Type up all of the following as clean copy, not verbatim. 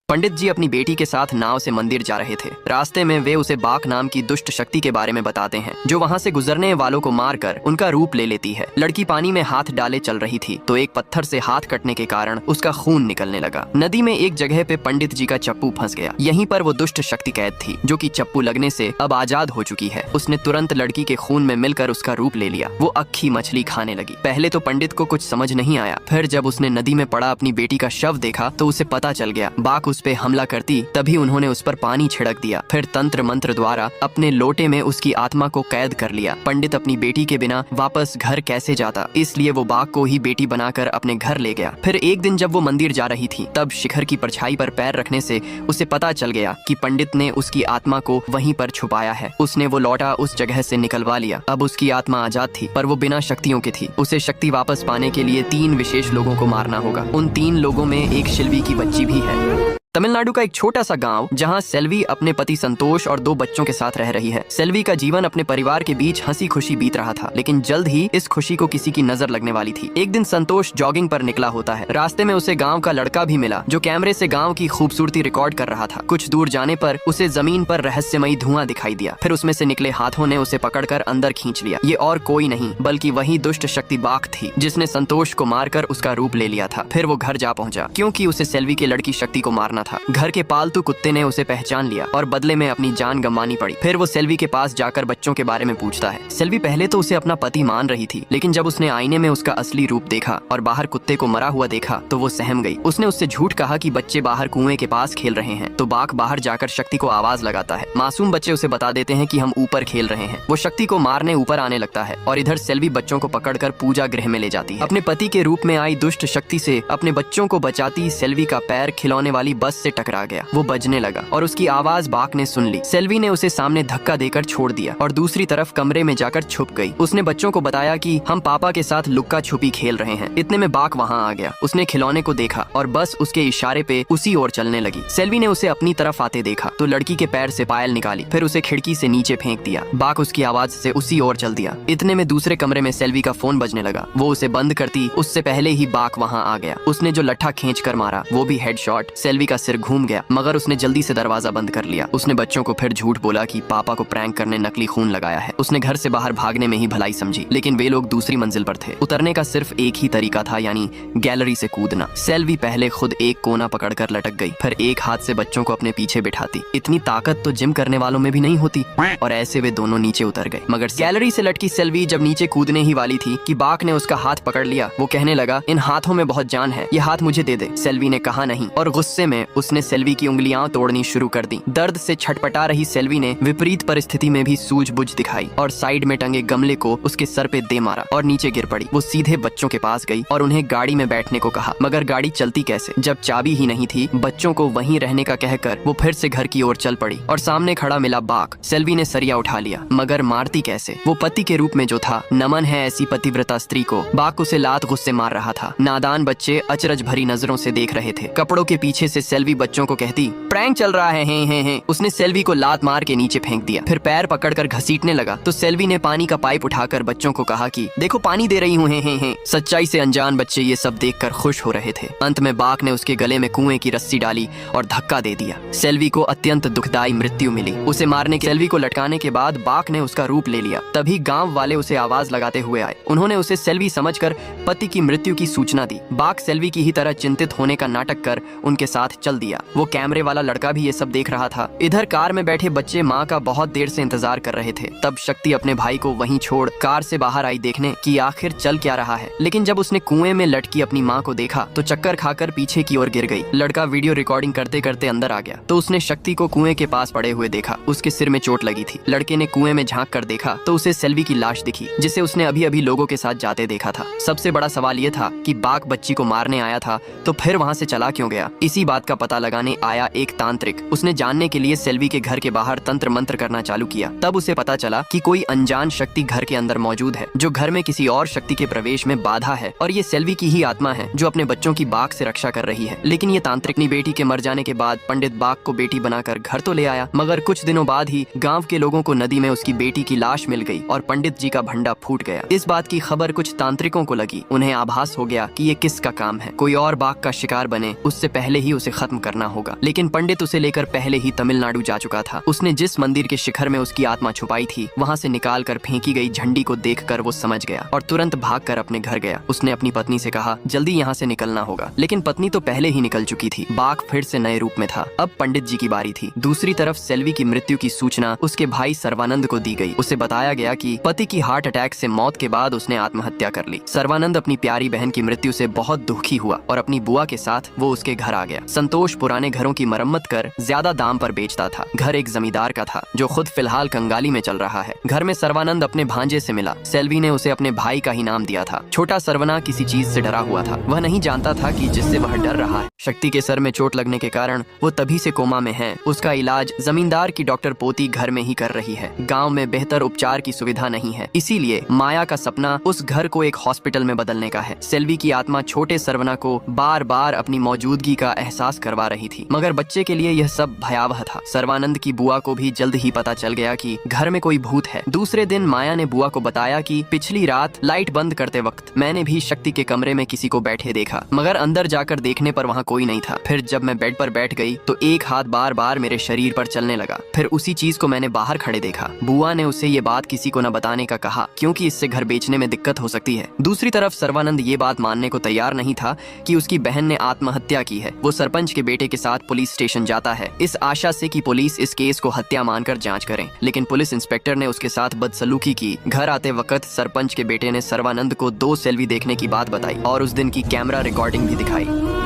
पंडित जी अपनी बेटी के साथ नाव से मंदिर जा रहे थे। रास्ते में वे उसे बाघ नाम की दुष्ट शक्ति के बारे में बताते हैं जो वहाँ से गुजरने वालों को मारकर उनका रूप ले लेती है। लड़की पानी में हाथ डाले चल रही थी तो एक पत्थर से हाथ कटने के कारण उसका खून निकलने लगा। नदी में एक जगह पे पंडित जी का चप्पू फंस गया। यहीं पर वो दुष्ट शक्ति कैद थी जो कि चप्पू लगने से अब आजाद हो चुकी है। उसने तुरंत लड़की के खून में मिलकर उसका रूप ले लिया। वो अक्खी मछली खाने लगी। पहले तो पंडित को कुछ समझ नहीं आया, फिर जब उसने नदी में पड़ा अपनी बेटी का शव देखा तो उसे पता चल गया बाघ उस पे हमला करती तभी उन्होंने उस पर पानी छिड़क दिया। फिर तंत्र मंत्र द्वारा अपने लोटे में उसकी आत्मा को कैद कर लिया। पंडित अपनी बेटी के बिना वापस घर कैसे जाता, इसलिए वो बाघ को ही बेटी बनाकर अपने घर ले गया। फिर एक दिन जब वो मंदिर जा रही थी तब शिखर की परछाई पर पैर रखने से उसे पता चल गया कि पंडित ने उसकी आत्मा को वहीं पर छुपाया है। उसने वो लौटा उस जगह से निकलवा लिया। अब उसकी आत्मा आजाद थी पर वो बिना शक्तियों की थी। उसे शक्ति वापस पाने के लिए 3 विशेष लोगों को मारना होगा। उन 3 लोगों में एक शिल्वी की बच्ची भी है। तमिलनाडु का एक छोटा सा गांव जहां सेल्वी अपने पति संतोष और 2 बच्चों के साथ रह रही है। सेल्वी का जीवन अपने परिवार के बीच हंसी खुशी बीत रहा था, लेकिन जल्द ही इस खुशी को किसी की नजर लगने वाली थी। एक दिन संतोष जॉगिंग पर निकला होता है। रास्ते में उसे गांव का लड़का भी मिला जो कैमरे से गांव की खूबसूरती रिकॉर्ड कर रहा था। कुछ दूर जाने पर उसे जमीन पर रहस्यमयी धुआं दिखाई दिया। फिर उसमें से निकले हाथों ने उसे पकड़कर अंदर खींच लिया। ये और कोई नहीं बल्कि वही दुष्ट शक्ति बाघ थी जिसने संतोष को मारकर उसका रूप ले लिया था। फिर वो घर जा पहुंचा क्योंकि उसे सेल्वी के लड़की शक्ति को मारना था। घर के पालतू कुत्ते ने उसे पहचान लिया और बदले में अपनी जान गंवानी पड़ी। फिर वो सेल्वी के पास जाकर बच्चों के बारे में पूछता है। सेल्वी पहले तो उसे अपना पति मान रही थी, लेकिन जब उसने आईने में उसका असली रूप देखा और बाहर कुत्ते को मरा हुआ देखा तो वो सहम गई। उसने उससे झूठ कहा कि बच्चे बाहर कुएं के पास खेल रहे हैं, तो बाघ बाहर जाकर शक्ति को आवाज लगाता है। मासूम बच्चे उसे बता देते हैं कि हम ऊपर खेल रहे हैं। वो शक्ति को मारने ऊपर आने लगता है और इधर सेल्वी बच्चों को पकड़कर पूजा गृह में ले जाती है। अपने पति के रूप में आई दुष्ट शक्ति से अपने बच्चों को बचाती सेल्वी का पैर खिलौने वाली बस से टकरा गया। वो बजने लगा और उसकी आवाज बाघ ने सुन ली। सेल्वी ने उसे सामने धक्का देकर छोड़ दिया और दूसरी तरफ कमरे में जाकर छुप गई। उसने बच्चों को बताया कि हम पापा के साथ लुक्का छुपी खेल रहे हैं। इतने में बाघ वहाँ आ गया। उसने खिलौने को देखा और बस उसके इशारे पे उसी ओर चलने लगी। सेल्वी ने उसे अपनी तरफ आते देखा तो लड़की के पैर से पायल निकाली, फिर उसे खिड़की से नीचे फेंक दिया। बाघ उसकी आवाज से उसी ओर चल दिया। इतने में दूसरे कमरे में सेल्वी का फोन बजने लगा। वो उसे बंद करती उससे पहले ही बाघ वहाँ आ गया। उसने जो लट्ठा खींच कर मारा वो भी हेडशॉट। सेल्वी का सिर घूम गया मगर उसने जल्दी से दरवाजा बंद कर लिया। उसने बच्चों को फिर झूठ बोला कि पापा को प्रैंक करने नकली खून लगाया है। उसने घर से बाहर भागने में ही भलाई समझी, लेकिन वे लोग दूसरी मंजिल पर थे। उतरने का सिर्फ एक ही तरीका था, यानी गैलरी से कूदना। सेल्वी पहले खुद एक कोना पकड़कर लटक गई, फिर एक हाथ से बच्चों को अपने पीछे बिठाती। इतनी ताकत तो जिम करने वालों में भी नहीं होती, और ऐसे वे दोनों नीचे उतर गए। मगर गैलरी से लटकी सेल्वी जब नीचे कूदने ही वाली थी कि बाघ ने उसका हाथ पकड़ लिया। वो कहने लगा, इन हाथों में बहुत जान है, ये हाथ मुझे दे दे। सेल्वी ने कहा नहीं और गुस्से में उसने सेल्वी की उंगलियां तोड़नी शुरू कर दी। दर्द से छटपटा रही सेल्वी ने विपरीत परिस्थिति में भी सूझबूझ दिखाई और साइड में टंगे गमले को उसके सर पे दे मारा और नीचे गिर पड़ी। वो सीधे बच्चों के पास गई और उन्हें गाड़ी में बैठने को कहा, मगर गाड़ी चलती कैसे जब चाबी ही नहीं थी। बच्चों को वहीं रहने का कहकर वो फिर से घर की ओर चल पड़ी और सामने खड़ा मिला बाघ। सेल्वी ने सरिया उठा लिया, मगर मारती कैसे। वो पति के रूप में जो था, नमन है ऐसी पतिव्रता स्त्री को। बाघ उसे लात गुस्से मार रहा था। नादान बच्चे अचरज भरी नजरों से देख रहे थे। कपड़ों के पीछे से सेल्वी बच्चों को कहती, प्रैंक चल रहा है। उसने सेल्वी को लात मार के नीचे फेंक दिया, फिर पैर पकड़कर घसीटने लगा तो सेल्वी ने पानी का पाइप उठाकर बच्चों को कहा कि देखो पानी दे रही हूँ। सच्चाई से अनजान बच्चे ये सब देखकर खुश हो रहे थे। अंत में बाघ ने उसके गले में कुएं की रस्सी डाली और धक्का दे दिया। सेल्वी को अत्यंत दुखदायी मृत्यु मिली। उसे मारने के सेल्वी को लटकाने के बाद बाघ ने उसका रूप ले लिया। तभी गांव वाले उसे आवाज लगाते हुए आए। उन्होंने उसे सेल्वी समझकर पति की मृत्यु की सूचना दी। बाघ सेल्वी की ही तरह चिंतित होने का नाटक कर उनके साथ चल दिया। वो कैमरे वाला लड़का भी ये सब देख रहा था। इधर कार में बैठे बच्चे माँ का बहुत देर से इंतजार कर रहे थे। तब शक्ति अपने भाई को वहीं छोड़ कार से बाहर आई देखने कि आखिर चल क्या रहा है। लेकिन जब उसने कुएं में लटकी अपनी माँ को देखा तो चक्कर खाकर पीछे की ओर गिर गई। लड़का वीडियो रिकॉर्डिंग करते करते अंदर आ गया तो उसने शक्ति को कुएं के पास पड़े हुए देखा। उसके सिर में चोट लगी थी। लड़के ने कुएं में झांक कर देखा तो उसे सेल्वी की लाश दिखी, जिसे उसने अभी अभी लोगों के साथ जाते देखा था। सबसे बड़ा सवाल ये था कि बाघ बच्ची को मारने आया था तो फिर वहाँ से चला क्यों गया। इसी बात का पता लगाने आया एक तांत्रिक। उसने जानने के लिए सेल्वी के घर के बाहर तंत्र मंत्र करना चालू किया। तब उसे पता चला कि कोई अनजान शक्ति घर के अंदर मौजूद है जो घर में किसी और शक्ति के प्रवेश में बाधा है, और ये सेल्वी की ही आत्मा है जो अपने बच्चों की बाघ से रक्षा कर रही है। लेकिन ये तांत्रिक अपनी बेटी के मर जाने के बाद पंडित बाघ को बेटी बनाकर घर तो ले आया, मगर कुछ दिनों बाद ही गांव के लोगों को नदी में उसकी बेटी की लाश मिल गई और पंडित जी का भंडा फूट गया। इस बात की खबर कुछ तांत्रिकों को लगी। उन्हें आभास हो गया कि ये किसका काम है। कोई और बाघ का शिकार बने उससे पहले ही उसे खत्म खत्म करना होगा। लेकिन पंडित उसे लेकर पहले ही तमिलनाडु जा चुका था। उसने जिस मंदिर के शिखर में उसकी आत्मा छुपाई थी वहाँ से निकाल कर फेंकी गई झंडी को देखकर वो समझ गया और तुरंत भागकर अपने घर गया। उसने अपनी पत्नी से कहा जल्दी यहाँ से निकलना होगा, लेकिन पत्नी तो पहले ही निकल चुकी थी। बाघ फिर से नए रूप में था। अब पंडित जी की बारी थी। दूसरी तरफ सेल्वी की मृत्यु की सूचना उसके भाई सर्वानंद को दी गई। उसे बताया गया कि पति की हार्ट अटैक से मौत के बाद उसने आत्महत्या कर ली। सर्वानंद अपनी प्यारी बहन की मृत्यु से बहुत दुखी हुआ और अपनी बुआ के साथ वो उसके घर आ गया। संतोष पुराने घरों की मरम्मत कर ज्यादा दाम पर बेचता था। घर एक जमींदार का था जो खुद फिलहाल कंगाली में चल रहा है। घर में सर्वानंद अपने भांजे से मिला। सेल्वी ने उसे अपने भाई का ही नाम दिया था। छोटा सर्वना किसी चीज से डरा हुआ था। वह नहीं जानता था कि जिससे वह डर रहा है शक्ति के सर में चोट लगने के कारण वो तभी से कोमा में है। उसका इलाज जमींदार की डॉक्टर पोती घर में ही कर रही है। गांव में बेहतर उपचार की सुविधा नहीं है, इसीलिए माया का सपना उस घर को एक हॉस्पिटल में बदलने का है। सेल्वी की आत्मा छोटे सर्वना को बार बार अपनी मौजूदगी का एहसास करवा रही थी, मगर बच्चे के लिए यह सब भयावह था। सर्वानंद की बुआ को भी जल्द ही पता चल गया कि घर में कोई भूत है। दूसरे दिन माया ने बुआ को बताया कि पिछली रात लाइट बंद करते वक्त मैंने भी शक्ति के कमरे में किसी को बैठे देखा, मगर अंदर जाकर देखने पर वहाँ कोई नहीं था। फिर जब मैं बेड पर बैठ गई तो एक हाथ बार बार मेरे शरीर पर चलने लगा। फिर उसी चीज को मैंने बाहर खड़े देखा। बुआ ने उसे ये बात किसी को न बताने का कहा, क्योंकि इससे घर बेचने में दिक्कत हो सकती है। दूसरी तरफ सर्वानंद ये बात मानने को तैयार नहीं था कि उसकी बहन ने आत्महत्या की है। वो सरपंच के बेटे के साथ पुलिस स्टेशन जाता है इस आशा से कि पुलिस इस केस को हत्या मानकर जांच करें, लेकिन पुलिस इंस्पेक्टर ने उसके साथ बदसलूकी की। घर आते वक्त सरपंच के बेटे ने सर्वानंद को 2 सेल्फी देखने की बात बताई और उस दिन की कैमरा रिकॉर्डिंग भी दिखाई।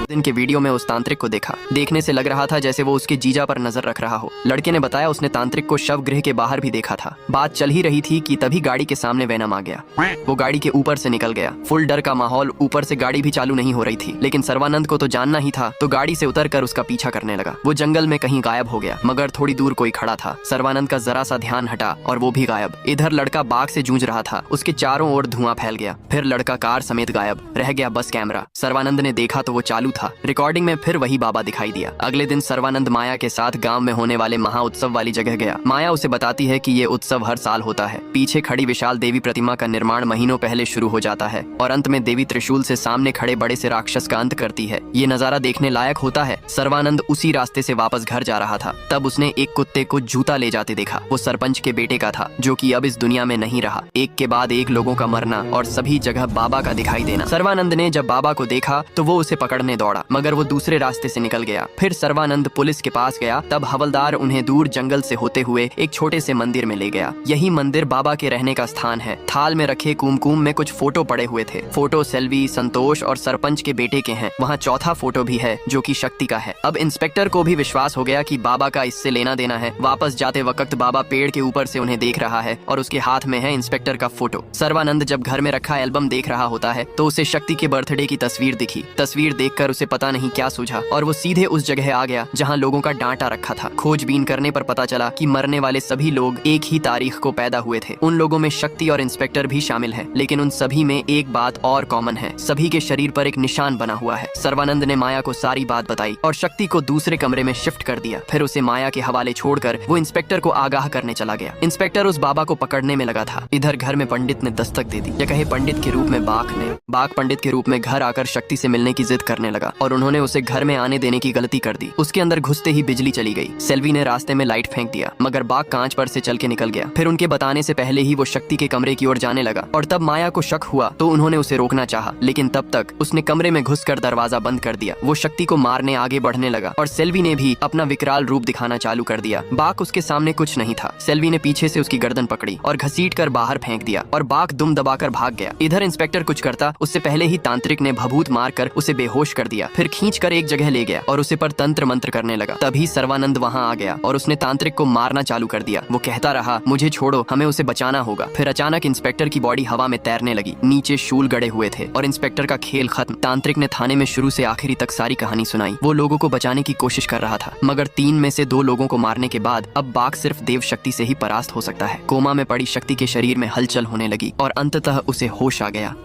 दिन के वीडियो में उस तांत्रिक को देखा। देखने से लग रहा था जैसे वो उसके जीजा पर नजर रख रहा हो। लड़के ने बताया उसने तांत्रिक को शव गृह के बाहर भी देखा था। बात चल ही रही थी कि तभी गाड़ी के सामने वेनम आ गया। वो गाड़ी के ऊपर से निकल गया। फुल डर का माहौल, ऊपर से गाड़ी भी चालू नहीं हो रही थी, लेकिन सर्वानंद को तो जानना ही था, तो गाड़ी से उतरकर उसका पीछा करने लगा। वो जंगल में कहीं गायब हो गया, मगर थोड़ी दूर कोई खड़ा था। सर्वानंद का जरा सा ध्यान हटा और वो भी गायब। इधर लड़का बाघ से जूझ रहा था, उसके चारों ओर धुआं फैल गया। फिर लड़का कार समेत गायब। रह गया बस कैमरा। सर्वानंद ने देखा तो वो चालू था। रिकॉर्डिंग में फिर वही बाबा दिखाई दिया। अगले दिन सर्वानंद माया के साथ गांव में होने वाले महा उत्सव वाली जगह गया। माया उसे बताती है कि ये उत्सव हर साल होता है। पीछे खड़ी विशाल देवी प्रतिमा का निर्माण महीनों पहले शुरू हो जाता है और अंत में देवी त्रिशूल से सामने खड़े बड़े से राक्षस का अंत करती है। ये नजारा देखने लायक होता है। सर्वानंद उसी रास्ते से वापस घर जा रहा था, तब उसने एक कुत्ते को जूता ले जाते देखा। वो सरपंच के बेटे का था, जो कि अब इस दुनिया में नहीं रहा। एक के बाद एक लोगों का मरना और सभी जगह बाबा का दिखाई देना। सर्वानंद ने जब बाबा को देखा तो वो उसे पकड़ने दौड़ा, मगर वो दूसरे रास्ते से निकल गया। फिर सर्वानंद पुलिस के पास गया, तब हवलदार उन्हें दूर जंगल से होते हुए एक छोटे से मंदिर में ले गया। यही मंदिर बाबा के रहने का स्थान है। थाल में रखे कुमकुम में कुछ फोटो पड़े हुए थे। फोटो सेल्वी, संतोष और सरपंच के बेटे के हैं। वहाँ चौथा फोटो भी है जो कि शक्ति का है। अब इंस्पेक्टर को भी विश्वास हो गया कि बाबा का इससे लेना देना है। वापस जाते वक्त बाबा पेड़ के ऊपर से उन्हें देख रहा है और उसके हाथ में है इंस्पेक्टर का फोटो। सर्वानंद जब घर में रखा एल्बम देख रहा होता है तो उसे शक्ति के बर्थडे की तस्वीर दिखी। तस्वीर देखकर उसे पता नहीं क्या सूझा और वो सीधे उस जगह आ गया जहाँ लोगों का डांटा रखा था। खोजबीन करने पर पता चला कि मरने वाले सभी लोग एक ही तारीख को पैदा हुए थे। उन लोगों में शक्ति और इंस्पेक्टर भी शामिल है, लेकिन उन सभी में एक बात और कॉमन है, सभी के शरीर पर एक निशान बना हुआ है। सर्वानंद ने माया को सारी बात बताई और शक्ति को दूसरे कमरे में शिफ्ट कर दिया। फिर उसे माया के हवाले छोड़कर वो इंस्पेक्टर को आगाह करने चला गया। इंस्पेक्टर उस बाबा को पकड़ने में लगा था। इधर घर में पंडित ने दस्तक दे दी, या कहे पंडित के रूप में बाघ पंडित के रूप में घर आकर शक्ति से मिलने की जिद करने लगा और उन्होंने उसे घर में आने देने की गलती कर दी। उसके अंदर घुसते ही बिजली चली गई। सेल्वी ने रास्ते में लाइट फेंक दिया, मगर बाघ कांच पर से चल के निकल गया। फिर उनके बताने से पहले ही वो शक्ति के कमरे की ओर जाने लगा और तब माया को शक हुआ तो उन्होंने उसे रोकना चाहा, लेकिन तब तक उसने कमरे में घुसकर दरवाजा बंद कर दिया। वो शक्ति को मारने आगे बढ़ने लगा और सेल्वी ने भी अपना विकराल रूप दिखाना चालू कर दिया। बाघ उसके सामने कुछ नहीं था। सेल्वी ने पीछे से उसकी गर्दन पकड़ी और घसीट कर बाहर फेंक दिया और बाघ दुम दबाकर भाग गया। इधर इंस्पेक्टर कुछ करता उससे पहले ही तांत्रिक ने भभूत मारकर उसे बेहोश कर दिया। फिर खींचकर एक जगह ले गया और उसे पर तंत्र मंत्र करने लगा। तभी सर्वानंद वहां आ गया और उसने तांत्रिक को मारना चालू कर दिया। वो कहता रहा, मुझे छोड़ो, हमें उसे बचाना होगा। फिर अचानक इंस्पेक्टर की बॉडी हवा में तैरने लगी। नीचे शूल गड़े हुए थे और इंस्पेक्टर का खेल खत्म। तांत्रिक ने थाने में शुरू से आखिरी तक सारी कहानी सुनाई। वो लोगों को बचाने की कोशिश कर रहा था, मगर 3 में से 2 लोगों को मारने के बाद अब बाघ सिर्फ देव शक्ति से ही परास्त हो सकता है। कोमा में पड़ी शक्ति के शरीर में हलचल होने लगी और अंततः उसे होश आ गया।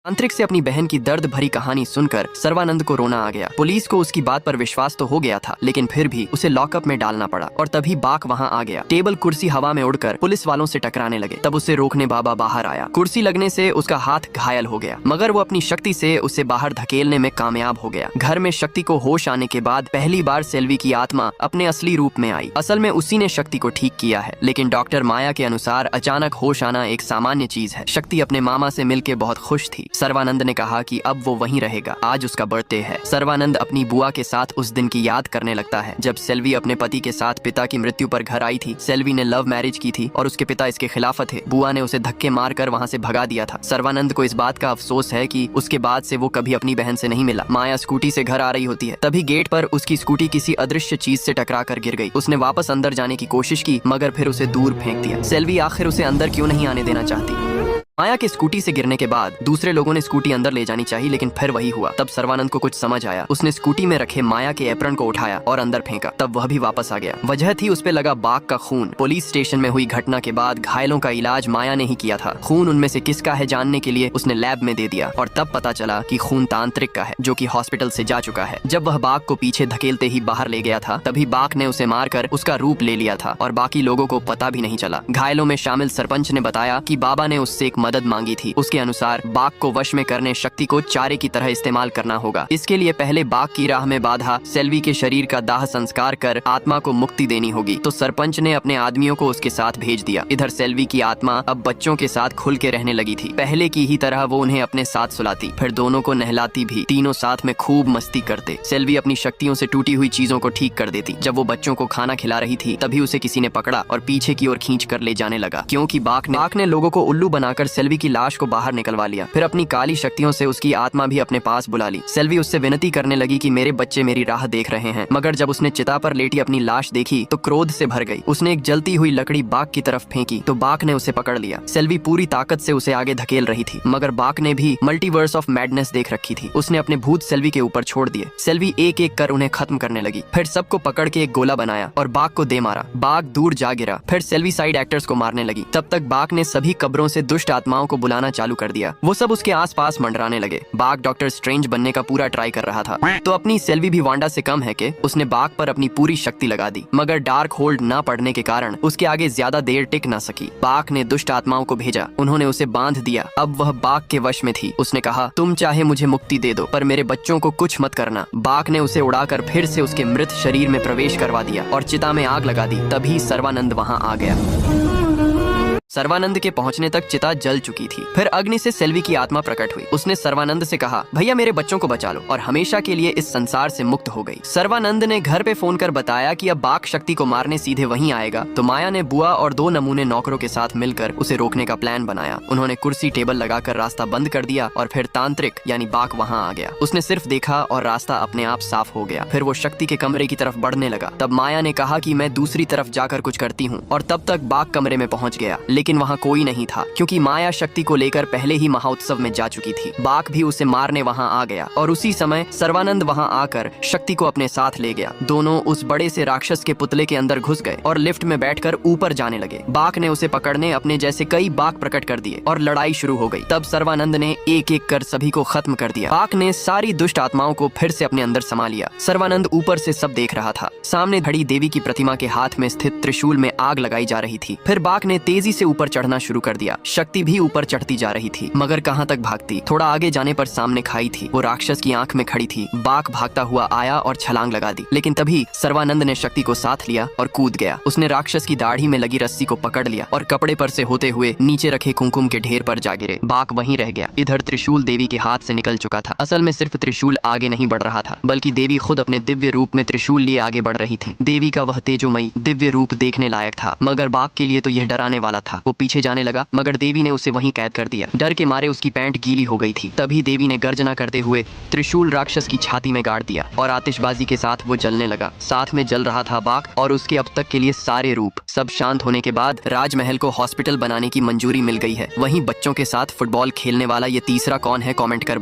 तांत्रिक से अपनी बहन की दर्द भरी कहानी सुनकर सर्वानंद को रोना आ गया। पुलिस को उसकी बात पर विश्वास तो हो गया था, लेकिन फिर भी उसे लॉकअप में डालना पड़ा। और तभी बाक वहां आ गया। टेबल कुर्सी हवा में उड़कर पुलिस वालों से टकराने लगे। तब उसे रोकने बाबा बाहर आया। कुर्सी लगने से उसका हाथ घायल हो गया, मगर वो अपनी शक्ति से उसे बाहर धकेलने में कामयाब हो गया। घर में शक्ति को होश आने के बाद पहली बार सेल्वी की आत्मा अपने असली रूप में आई। असल में उसी ने शक्ति को ठीक किया है, लेकिन डॉक्टर माया के अनुसार अचानक होश आना एक सामान्य चीज है। शक्ति अपने मामा से मिलकर बहुत खुश थी। सर्वानंद ने कहा कि अब वो वहीं रहेगा। आज उसका बर्थडे है। सर्वानंद अपनी बुआ के साथ उस दिन की याद करने लगता है जब सेल्वी अपने पति के साथ पिता की मृत्यु पर घर आई थी। सेल्वी ने लव मैरिज की थी और उसके पिता इसके खिलाफ थे। बुआ ने उसे धक्के मारकर वहां से भगा दिया था। सर्वानंद को इस बात का अफसोस है कि उसके बाद से वो कभी अपनी बहन से नहीं मिला। माया स्कूटी से घर आ रही होती है, तभी गेट पर उसकी स्कूटी किसी अदृश्य चीज से टकरा कर गिर गई। उसने वापस अंदर जाने की कोशिश की, मगर फिर उसे दूर फेंक दिया। सेल्वी आखिर उसे अंदर क्यों नहीं आने देना चाहती। माया के स्कूटी से गिरने के बाद दूसरे लोगों ने स्कूटी अंदर ले जानी चाहिए, लेकिन फिर वही हुआ। तब सर्वानंद को कुछ समझ आया। उसने स्कूटी में रखे माया के एप्रन को उठाया और अंदर फेंका। तब वह भी वापस आ गया। वजह थी उस पे लगा बाघ का खून। पुलिस स्टेशन में हुई घटना के बाद घायलों का इलाज माया ने ही किया था। खून उनमें से किसका है जानने के लिए उसने लैब में दे दिया और तब पता चला कि खून तांत्रिक का है, जो कि हॉस्पिटल से जा चुका है। जब वह बाघ को पीछे धकेलते ही बाहर ले गया था, तभी बाघ ने उसे मारकर उसका रूप ले लिया था और बाकी लोगों को पता भी नहीं चला। घायलों में शामिल सरपंच ने बताया कि बाबा ने उससे एक मदद मांगी थी। उसके अनुसार बाघ को वश में करने शक्ति को चारे की तरह इस्तेमाल करना होगा। इसके लिए पहले बाघ की राह में बाधा सेल्वी के शरीर का दाह संस्कार कर आत्मा को मुक्ति देनी होगी। तो सरपंच ने अपने आदमियों को उसके साथ भेज दिया। इधर सेल्वी की आत्मा अब बच्चों के साथ खुल के रहने लगी थी। पहले की ही तरह वो उन्हें अपने साथ सुलाती, फिर दोनों को नहलाती भी। तीनों साथ में खूब मस्ती करते। सेल्वी अपनी शक्तियों से टूटी हुई चीजों को ठीक कर देती। जब वो बच्चों को खाना खिला रही थी, तभी उसे किसी ने पकड़ा और पीछे की ओर खींच कर ले जाने लगा, क्योंकि बाघ ने लोगों को उल्लू बनाकर सेल्वी की लाश को बाहर निकलवा लिया। फिर अपनी काली शक्तियों से उसकी आत्मा भी अपने पास बुला ली। सेल्वी उससे विनती करने लगी कि मेरे बच्चे मेरी राह देख रहे हैं, मगर जब उसने चिता पर लेटी अपनी लाश देखी तो क्रोध से भर गई। उसने एक जलती हुई लकड़ी बाघ की तरफ फेंकी तो बाघ ने उसे पकड़ लिया। सेल्वी पूरी ताकत से उसे आगे धकेल रही थी, मगर बाघ ने भी मल्टीवर्स ऑफ मैडनेस देख रखी थी। उसने अपने भूत सेल्वी के ऊपर छोड़ दिए। सेल्वी एक एक कर उन्हें खत्म करने लगी। फिर सबको पकड़ के एक गोला बनाया और बाघ को दे मारा। बाघ दूर जा गिरा। फिर सेल्वी साइड एक्टर्स को मारने लगी। तब तक बाघ ने सभी कब्रों से दुष्ट आत्माओं को बुलाना चालू कर दिया। वो सब उसके आसपास मंडराने लगे। बाघ डॉक्टर स्ट्रेंज बनने का पूरा ट्राई कर रहा था, तो अपनी सेल्वी भी वांडा से कम है कि उसने बाघ पर अपनी पूरी शक्ति लगा दी, मगर डार्क होल्ड ना पड़ने के कारण उसके आगे ज्यादा देर टिक ना सकी। बाघ ने दुष्ट आत्माओं को भेजा। उन्होंने उसे बांध दिया। अब वह बाघ के वश में थी। उसने कहा, तुम चाहे मुझे मुक्ति दे दो, पर मेरे बच्चों को कुछ मत करना। बाघ ने उसे उड़ाकर फिर से उसके मृत शरीर में प्रवेश करवा दिया और चिता में आग लगा दी। तभी सर्वानंद वहां आ गया। सर्वानंद के पहुंचने तक चिता जल चुकी थी। फिर अग्नि से सेल्वी की आत्मा प्रकट हुई। उसने सर्वानंद से कहा, भैया मेरे बच्चों को बचा लो, और हमेशा के लिए इस संसार से मुक्त हो गई। सर्वानंद ने घर पे फोन कर बताया कि अब बाघ शक्ति को मारने सीधे वहीं आएगा। तो माया ने बुआ और 2 नमूने नौकरों के साथ मिलकर उसे रोकने का प्लान बनाया। उन्होंने कुर्सी टेबल लगाकर रास्ता बंद कर दिया और फिर तांत्रिक यानी बाघ वहाँ आ गया। उसने सिर्फ देखा और रास्ता अपने आप साफ हो गया। फिर वो शक्ति के कमरे की तरफ बढ़ने लगा। तब माया ने कहा कि मैं दूसरी तरफ जाकर कुछ करती हूँ, और तब तक बाघ कमरे में पहुँच गया, लेकिन वहाँ कोई नहीं था, क्योंकि माया शक्ति को लेकर पहले ही महाउत्सव में जा चुकी थी। बाघ भी उसे मारने वहां आ गया और उसी समय सर्वानंद वहां आकर शक्ति को अपने साथ ले गया। दोनों उस बड़े से राक्षस के पुतले के अंदर घुस गए और लिफ्ट में बैठकर ऊपर जाने लगे। बाघ ने उसे पकड़ने अपने जैसे कई बाघ प्रकट कर दिए और लड़ाई शुरू हो गई। तब सर्वानंद ने एक एक कर सभी को खत्म कर दिया। बाघ ने सारी दुष्ट आत्माओं को फिर से अपने अंदर समा लिया। सर्वानंद ऊपर से सब देख रहा था। सामने खड़ी देवी की प्रतिमा के हाथ में स्थित त्रिशूल में आग लगाई जा रही थी। फिर बाघ ने तेजी से ऊपर चढ़ना शुरू कर दिया। शक्ति भी ऊपर चढ़ती जा रही थी, मगर कहां तक भागती। थोड़ा आगे जाने पर सामने खाई थी। वो राक्षस की आंख में खड़ी थी। बाघ भागता हुआ आया और छलांग लगा दी, लेकिन तभी सर्वानंद ने शक्ति को साथ लिया और कूद गया। उसने राक्षस की दाढ़ी में लगी रस्सी को पकड़ लिया और कपड़े पर से होते हुए नीचे रखे कुमकुम के ढेर पर जा गिरे। बाघ वहीं रह गया। इधर त्रिशूल देवी के हाथ से निकल चुका था। असल में सिर्फ त्रिशूल आगे नहीं बढ़ रहा था, बल्कि देवी खुद अपने दिव्य रूप में त्रिशूल लिए आगे बढ़ रही थी। देवी का वह तेजोमयी दिव्य रूप देखने लायक था, मगर बाघ के लिए तो यह डराने वाला था। वो पीछे जाने लगा, मगर देवी ने उसे वहीं कैद कर दिया। डर के मारे उसकी पैंट गीली हो गई थी। तभी देवी ने गर्जना करते हुए त्रिशूल राक्षस की छाती में गाड़ दिया और आतिशबाजी के साथ वो जलने लगा। साथ में जल रहा था बाघ और उसके अब तक के लिए सारे रूप। सब शांत होने के बाद राजमहल को हॉस्पिटल बनाने की मंजूरी मिल गई है। वहीं बच्चों के साथ फुटबॉल खेलने वाला ये तीसरा कौन है, कमेंट कर